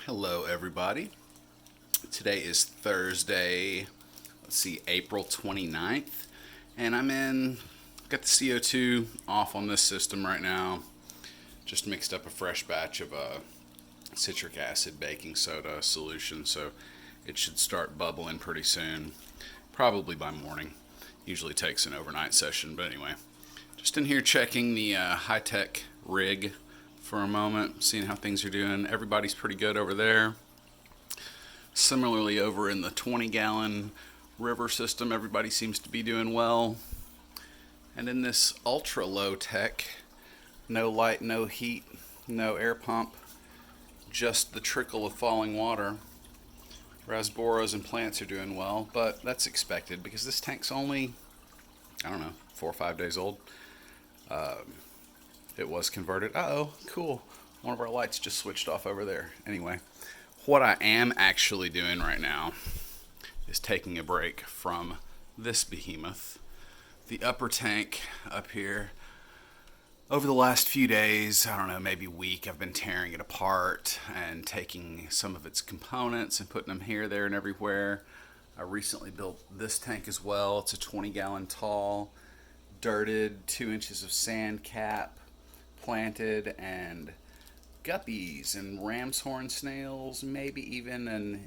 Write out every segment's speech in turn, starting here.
Hello everybody. Today is Thursday, April 29th, and got the CO2 off on this system right now. Just mixed up a fresh batch of citric acid baking soda solution, so it should start bubbling pretty soon, probably by morning. Usually takes an overnight session, but anyway. Just in here checking the high-tech rig for a moment, seeing how things are doing. Everybody's pretty good over there. Similarly, over in the 20-gallon river system, everybody seems to be doing well. And in this ultra low tech, no light, no heat, no air pump, just the trickle of falling water, rasboros and plants are doing well, but that's expected because this tank's only, I don't know, 4 or 5 days old. It was converted. Uh-oh, cool. One of our lights just switched off over there. Anyway, what I am actually doing right now is taking a break from this behemoth. The upper tank up here, over the last few days, I don't know, maybe week, I've been tearing it apart and taking some of its components and putting them here, there, and everywhere. I recently built this tank as well. It's a 20-gallon tall, dirted, 2 inches of sand cap, planted, and guppies and ram's horn snails, maybe even a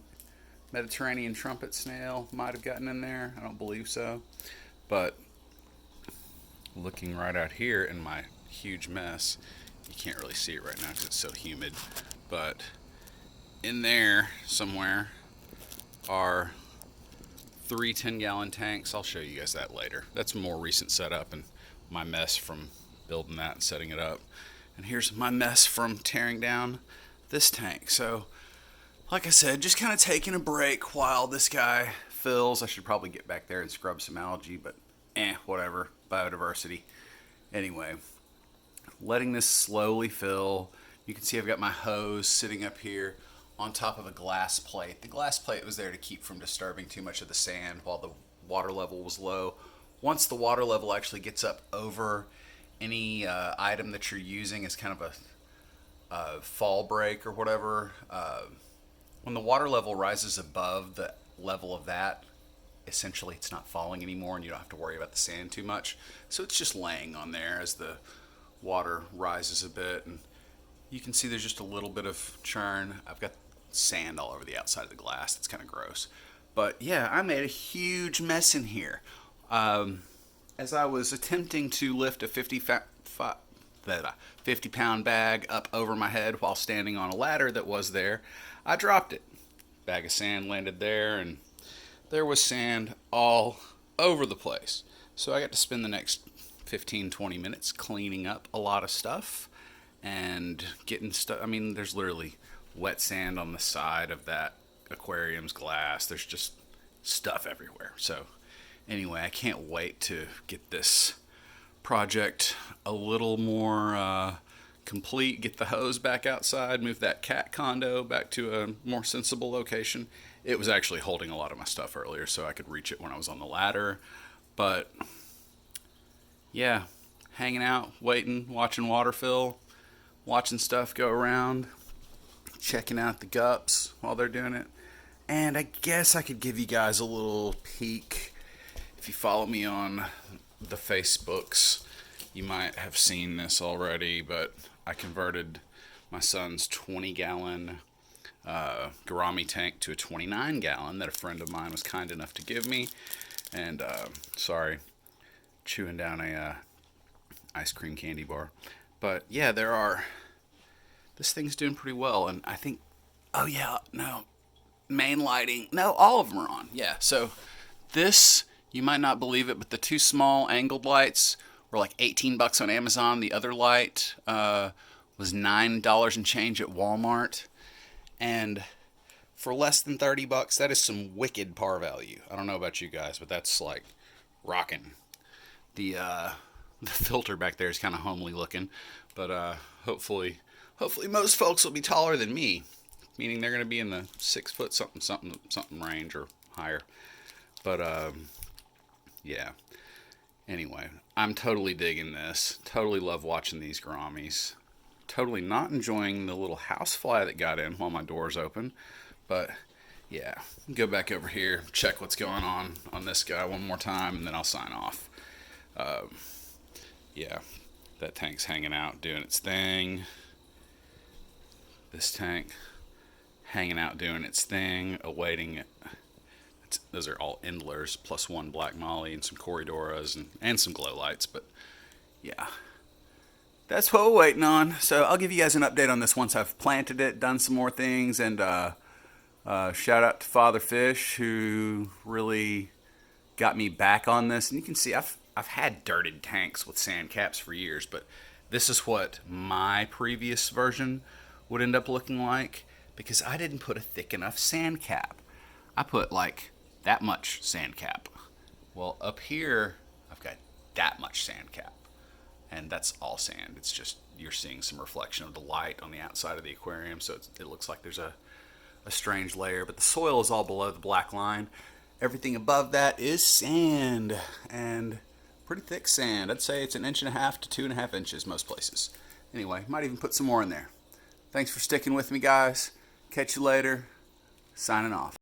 Mediterranean trumpet snail might have gotten in there. I don't believe so. But looking right out here in my huge mess, you can't really see it right now because it's so humid, but in there somewhere are 3 10-gallon tanks. I'll show you guys that later. That's a more recent setup and my mess from building that and setting it up. And here's my mess from tearing down this tank. So, like I said, just kind of taking a break while this guy fills. I should probably get back there and scrub some algae, but whatever. Biodiversity. Anyway, letting this slowly fill. You can see I've got my hose sitting up here on top of a glass plate. The glass plate was there to keep from disturbing too much of the sand while the water level was low. Once the water level actually gets up over any item that you're using as kind of a fall break or whatever, when the water level rises above the level of that, essentially it's not falling anymore and you don't have to worry about the sand too much. So it's just laying on there as the water rises a bit, and you can see there's just a little bit of churn. I've got sand all over the outside of the glass. It's kind of gross. But yeah, I made a huge mess in here. As I was attempting to lift a 50-pound bag up over my head while standing on a ladder that was there, I dropped it. Bag of sand landed there, and there was sand all over the place. So I got to spend the next 15-20 minutes cleaning up a lot of stuff and getting stuff. I mean, there's literally wet sand on the side of that aquarium's glass. There's just stuff everywhere. So anyway, I can't wait to get this project a little more complete, get the hose back outside, move that cat condo back to a more sensible location. It was actually holding a lot of my stuff earlier, so I could reach it when I was on the ladder. But yeah, hanging out, waiting, watching water fill, watching stuff go around, checking out the gups while they're doing it. And I guess I could give you guys a little peek. If you follow me on the Facebooks, you might have seen this already, but I converted my son's 20-gallon Gourami tank to a 29-gallon that a friend of mine was kind enough to give me. And sorry, chewing down a ice cream candy bar. But yeah, this thing's doing pretty well, and I think, oh yeah, no, main lighting, no, all of them are on. Yeah, so this, you might not believe it, but the 2 small angled lights were like $18 on Amazon. The other light was $9 and change at Walmart. And for less than $30, that is some wicked par value. I don't know about you guys, but that's like rocking. The filter back there is kind of homely looking, but hopefully most folks will be taller than me, meaning they're going to be in the 6 foot something range or higher. But yeah. Anyway, I'm totally digging this. Totally love watching these gouramis. totally not enjoying the little housefly that got in while my door's open. But yeah, go back over here, check what's going on this guy one more time, and then I'll sign off. Yeah, that tank's hanging out doing its thing. This tank hanging out doing its thing, awaiting it. Those are all Endlers, plus one Black Molly and some Corridoras and some glow lights. But yeah, that's what we're waiting on. So I'll give you guys an update on this once I've planted it, done some more things, and shout out to Father Fish, who really got me back on this. And you can see I've had dirted tanks with sand caps for years, but this is what my previous version would end up looking like, because I didn't put a thick enough sand cap. I put like that much sand cap. Well, up here I've got that much sand cap, and that's all sand. It's just you're seeing some reflection of the light on the outside of the aquarium, so it looks like there's a strange layer, but the soil is all below the black line. Everything above that is sand, and pretty thick sand. I'd say it's 1.5 to 2.5 inches most places. Anyway, might even put some more in there. Thanks for sticking with me, guys. Catch you later. Signing off.